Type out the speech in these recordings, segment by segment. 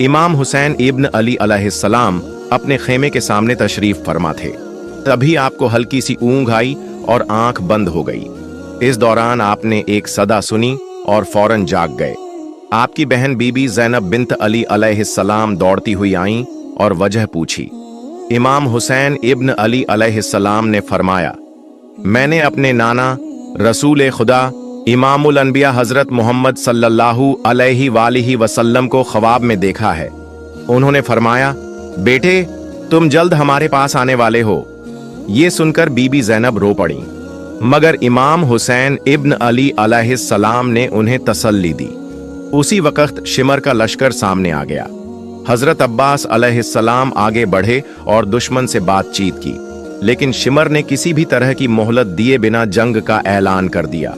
इमाम हुसैन इब्न अली अलैहिस्सलाम अपने खेमे के सामने तशरीफ फरमा थे। तभी आपको हल्की सी ऊंघ आई और आंख बंद हो गई। इस दौरान आपने एक सदा सुनी और फौरन जाग गए। आपकी बहन बीबी ज़ैनब बिन्त अली अलैहिस्सलाम दौड़ती हुई आईं और वजह पूछी। इमाम हुसैन इब्न अली अलैहिस्सलाम ने फरमाया, मैंने अपने नाना रसूल खुदा इमामुल अनबिया हजरत मोहम्मद सल्लल्लाहु अलैहि वसल्लम को ख्वाब में देखा है। उन्होंने फरमाया, बेटे तुम जल्द हमारे पास आने वाले हो। ये सुनकर बीबी ज़ैनब रो पड़ी, मगर इमाम हुसैन इब्न अली अलैहिस्सलाम ने उन्हें तसल्ली दी। उसी वक्त शिमर का लश्कर सामने आ गया। हजरत अब्बास अलैहिस्सलाम आगे बढ़े और दुश्मन से बातचीत की, लेकिन शिमर ने किसी भी तरह की मोहलत दिए बिना जंग का ऐलान कर दिया।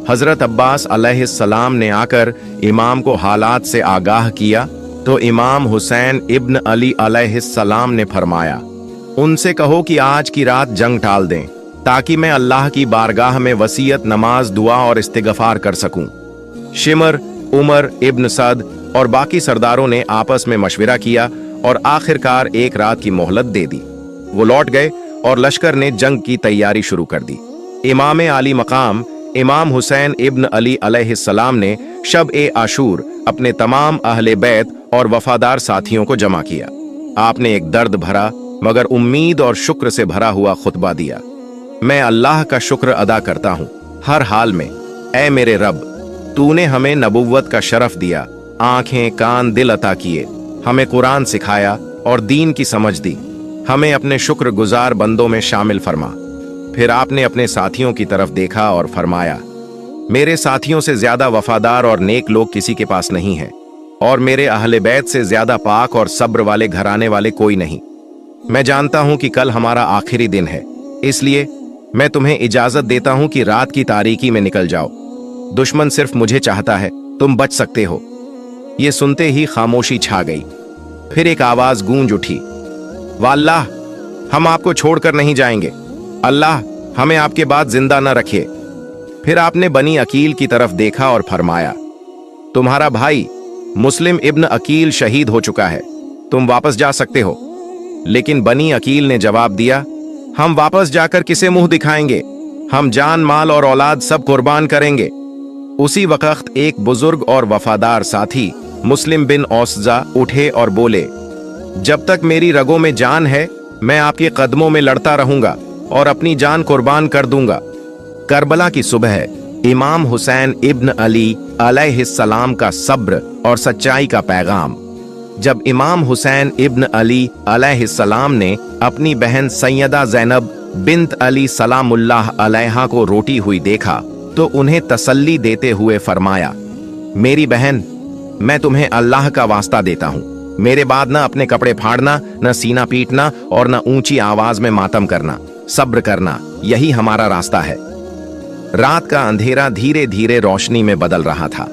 हजरत अब्बास अलैहिस्सलाम ने आकर इमाम को हालात से आगाह किया तो इमाम हुसैन इब्न अली अलैहिस्सलाम ने फरमाया, उनसे कहो कि आज की रात जंग टाल दें ताकि मैं अल्लाह की बारगाह में वसीयत, नमाज, दुआ और इस्तिगफार कर सकूं। शिमर, उमर इब्न सद और बाकी सरदारों ने आपस में मशविरा किया और आखिरकार एक रात की मोहलत दे दी। वो लौट गए और लश्कर ने जंग की तैयारी शुरू कर दी। इमाम आली मकाम इमाम हुसैन इब्न अली अलैहिस्सलाम ने शब ए आशूर अपने तमाम अहले बैत और वफादार साथियों को जमा किया। आपने एक दर्द भरा मगर उम्मीद और शुक्र से भरा हुआ खुतबा दिया। मैं अल्लाह का शुक्र अदा करता हूँ हर हाल में। ऐ मेरे रब, तूने हमें नबुव्वत का शरफ दिया, आंखें, कान, दिल अता किए, हमें कुरान सिखाया और दीन की समझ दी। हमें अपने शुक्र गुजार बंदों में शामिल फरमा। फिर आपने अपने साथियों की तरफ देखा और फरमाया, मेरे साथियों से ज्यादा वफादार और नेक लोग किसी के पास नहीं है और मेरे अहले बैत से ज्यादा पाक और सब्र वाले घराने वाले कोई नहीं। मैं जानता हूं कि कल हमारा आखिरी दिन है, इसलिए मैं तुम्हें इजाजत देता हूं कि रात की तारीकी में निकल जाओ। दुश्मन सिर्फ मुझे चाहता है, तुम बच सकते हो। ये सुनते ही खामोशी छा गई। फिर एक आवाज गूंज उठी, वाल्लाह, हम आपको छोड़कर नहीं जाएंगे। अल्लाह हमें आपके बाद जिंदा न रखे। फिर आपने बनी अकील की तरफ देखा और फरमाया, तुम्हारा भाई मुस्लिम इब्न अकील शहीद हो चुका है, तुम वापस जा सकते हो। लेकिन बनी अकील ने जवाब दिया, हम वापस जाकर किसे मुंह दिखाएंगे? हम जान, माल और औलाद सब कुर्बान करेंगे। उसी वक्त एक बुजुर्ग और वफादार साथी मुस्लिम बिन औसजा उठे और बोले, जब तक मेरी रगों में जान है मैं आपके कदमों में लड़ता रहूंगा और अपनी जान कुर्बान कर दूंगा। करबला की सुबह इमाम हुसैन इब्न अली अलैहिस्सलाम का सब्र और सच्चाई का पैगाम। जब इमाम हुसैन इब्न अली अलैहिस्सलाम ने अपनी बहन सैयदा ज़ैनब बिन्त अली सलामुल्लाह अलैहा को रोटी हुई देखा तो उन्हें तसल्ली देते हुए फरमाया, मेरी बहन, मैं तुम्हें अल्लाह का वास्ता देता हूँ, मेरे बाद न अपने कपड़े फाड़ना, न सीना पीटना और न ऊंची आवाज में मातम करना। सब्र करना, यही हमारा रास्ता है। रात का अंधेरा धीरे धीरे रोशनी में बदल रहा था।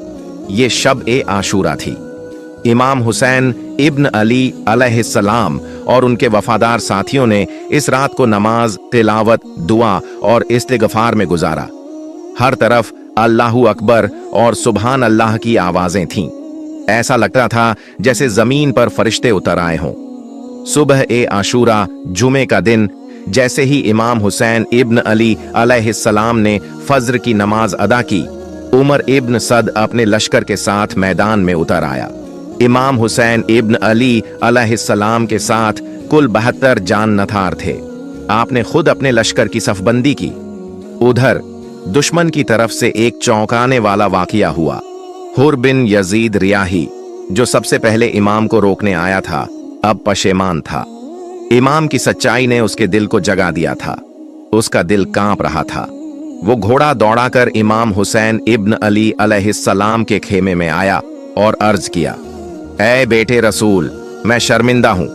ये शब ए आशूरा थी। इमाम हुसैन इब्न अली अलैहिस्सलाम और उनके वफादार साथियों ने इस रात को नमाज, तिलावत, दुआ और इस्तिगफार में गुजारा। हर तरफ अल्लाहु अकबर और सुभान अल्लाह की आवाजें थीं। ऐसा लगता था जैसे जमीन पर फरिश्ते उतर आए हों। सुबह ए आशूरा, जुमे का दिन, जैसे ही इमाम हुसैन इब्न अली अलैहिस्सलाम ने फज्र की नमाज अदा की, उमर इब्न सद अपने लश्कर के साथ मैदान में उतर आया। इमाम हुसैन इब्न अली अलैहिस्सलाम के साथ कुल 72 जान नथार थे। आपने खुद अपने लश्कर की सफबंदी की। उधर दुश्मन की तरफ से एक चौंकाने वाला वाकया हुआ। हुर बिन यजीद रियाही, जो सबसे पहले इमाम को रोकने आया था, अब पशेमान था। इमाम की सच्चाई ने उसके दिल को जगा दिया था। उसका दिल कांप रहा था। वो घोड़ा दौड़ाकर इमाम हुसैन इब्न अली अलैहिस्सलाम के खेमे में आया और अर्ज किया, ऐ बेटे रसूल, मैं शर्मिंदा हूं।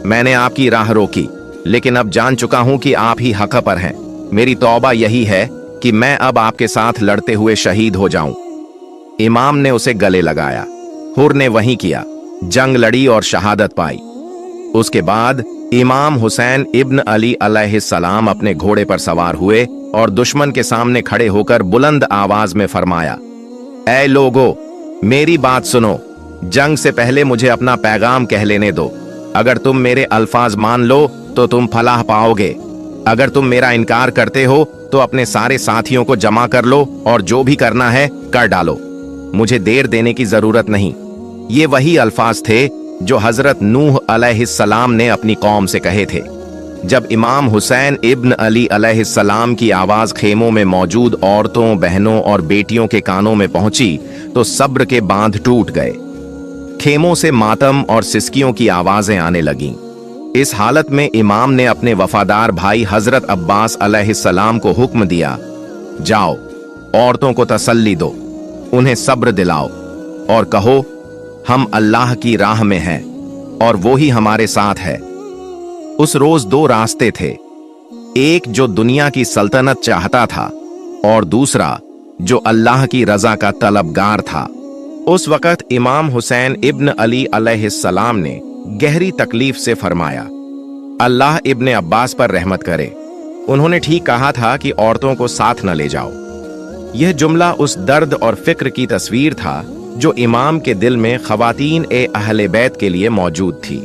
मैंने आपकी राह रोकी, लेकिन अब जान चुका हूं कि आप ही हक पर हैं। मेरी तौबा यही है कि मैं अब आपके साथ लड़ते हुए शहीद हो जाऊं। इमाम ने उसे गले लगाया। हुर ने वही किया, जंग लड़ी और शहादत पाई। उसके बाद इमाम हुसैन इब्न अली अलैहिस्सलाम अपने घोड़े पर सवार हुए और दुश्मन के सामने खड़े होकर बुलंद आवाज में फरमाया, ऐ लोगो, मेरी बात सुनो। जंग से पहले मुझे अपना पैगाम कह लेने दो। अगर तुम मेरे अल्फाज मान लो तो तुम फलाह पाओगे। अगर तुम मेरा इनकार करते हो तो अपने सारे साथियों को जमा कर लो और जो भी करना है कर डालो। मुझे देर देने की जरूरत नहीं। ये वही अल्फाज थे जो हजरत नूह अलैहिस्सलाम ने अपनी कौम से कहे थे। जब इमाम हुसैन इब्न अली अलैहिस्सलाम की आवाज खेमों में मौजूद औरतों, बहनों और बेटियों के कानों में पहुंची तो सब्र के बांध टूट गए। खेमों से मातम और सिसकियों की आवाजें आने लगीं। इस हालत में इमाम ने अपने वफादार भाई हजरत अब्बास अलैहिस्सलाम को हुक्म दिया, जाओ औरतों को तसल्ली दो, उन्हें सब्र दिलाओ और कहो हम अल्लाह की राह में हैं और वो ही हमारे साथ है। उस रोज दो रास्ते थे, एक जो दुनिया की सल्तनत चाहता था और दूसरा जो अल्लाह की रजा का तलबगार था। उस वक़्त इमाम हुसैन इब्न अली अलैहिस्सलाम ने गहरी तकलीफ से फरमाया, अल्लाह इब्न अब्बास पर रहमत करे, उन्होंने ठीक कहा था कि औरतों को साथ न ले जाओ। यह जुमला उस दर्द और फिक्र की तस्वीर था जो इमाम के दिल में खवातीन ए अहले बैत के लिए मौजूद थी।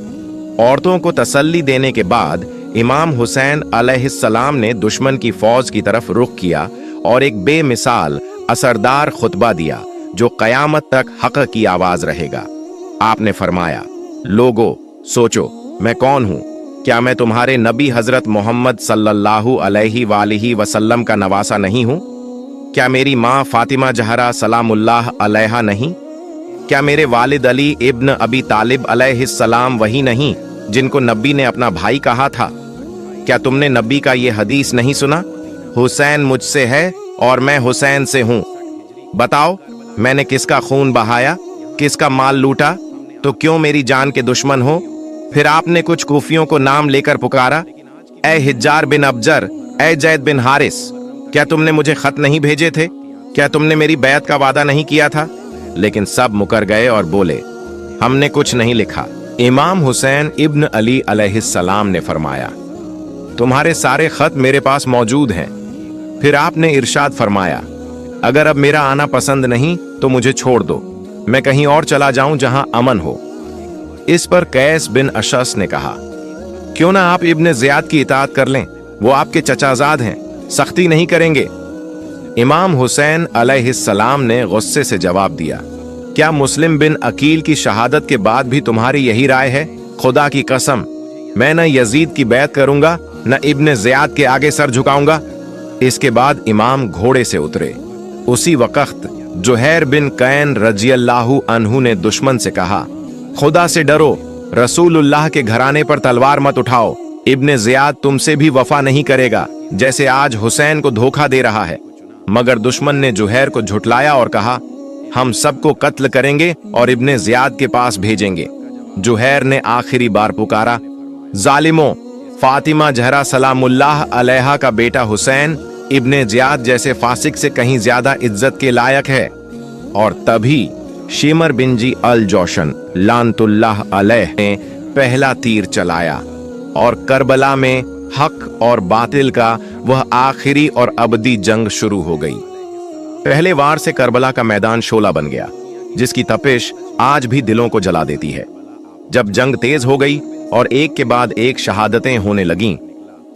औरतों को तसल्ली देने के बाद इमाम हुसैन अलैहिस्सलाम ने दुश्मन की फौज की तरफ रुख किया और एक बेमिसाल असरदार खुतबा दिया जो कयामत तक हक की आवाज रहेगा। आपने फरमाया, लोगो सोचो मैं कौन हूं? क्या मैं तुम्हारे नबी हजरत मोहम्मद सल्लल्लाहु अलैहि वसल्लम का नवासा नहीं हूं? क्या मेरी माँ फातिमा जहरा सलामुल्लाह अलैहा नहीं? क्या मेरे वालिद अली इब्न अबी तालिब अलैहिस्सलाम वही नहीं जिनको नबी ने अपना भाई कहा था? क्या तुमने नबी का ये हदीस नहीं सुना, हुसैन मुझसे है और मैं हुसैन से हूं? बताओ मैंने किसका खून बहाया, किसका माल लूटा, तो क्यों मेरी जान के दुश्मन हो? फिर आपने कुछ कूफियों को नाम लेकर पुकारा, ए हिज्जार बिन अबजर, ए जैद बिन हारिस, क्या तुमने मुझे खत नहीं भेजे थे? क्या तुमने मेरी बैत का वादा नहीं किया था? लेकिन सब मुकर गए और बोले, हमने कुछ नहीं लिखा। इमाम हुसैन इब्न अली अलैहिस्सलाम ने फरमाया, तुम्हारे सारे खत मेरे पास मौजूद हैं। फिर आपने इरशाद फरमाया, अगर अब मेरा आना पसंद नहीं तो मुझे छोड़ दो, मैं कहीं और चला जाऊं जहां अमन हो। इस पर कैस बिन अशस ने कहा, क्यों ना आप इब्न ज़ियाद की इताअत कर लें, वो आपके चचाजाद हैं, सख्ती नहीं करेंगे। इमाम हुसैन अलैहिस्सलाम ने गुस्से से जवाब दिया, क्या मुस्लिम बिन अकील की शहादत के बाद भी तुम्हारी यही राय है? खुदा की कसम, मैं न यजीद की बैत करूंगा न इब्न ज़ियाद के आगे सर झुकाऊंगा। इसके बाद इमाम घोड़े से उतरे। उसी वक्त जुहैर बिन कैन रजियल्लाहु अन्हु ने दुश्मन से कहा, खुदा से डरो, रसूलुल्लाह के घराने पर तलवार मत उठाओ। इब्न ज़ियाद तुमसे भी वफा नहीं करेगा जैसे आज हुसैन को धोखा दे रहा है। मगर दुश्मन ने जुहैर को झुटलाया और कहा, हम सबको कत्ल करेंगे और इब्न ज़ियाद के पास भेजेंगे। जुहैर ने आखिरी बार पुकारा, जालिमों, फातिमा जहरा सलामुल्लाह अलैहा का बेटा हुसैन इब्न ज़ियाद जैसे फासिक से कहीं ज्यादा इज्जत के लायक है। और तभी शिमर बिन जी अल जोशन लानतुल्लाह अलैह ने पहला तीर चलाया और करबला में हक और बातिल का वह आखिरी और अबदी जंग शुरू हो गई। पहले वार से करबला का मैदान शोला बन गया, जिसकी तपिश आज भी दिलों को जला देती है। जब जंग तेज हो गई और एक के बाद एक शहादतें होने लगीं,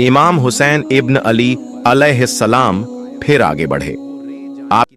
इमाम हुसैन इब्न अली अलैहिस्सलाम फिर आगे बढ़े। आप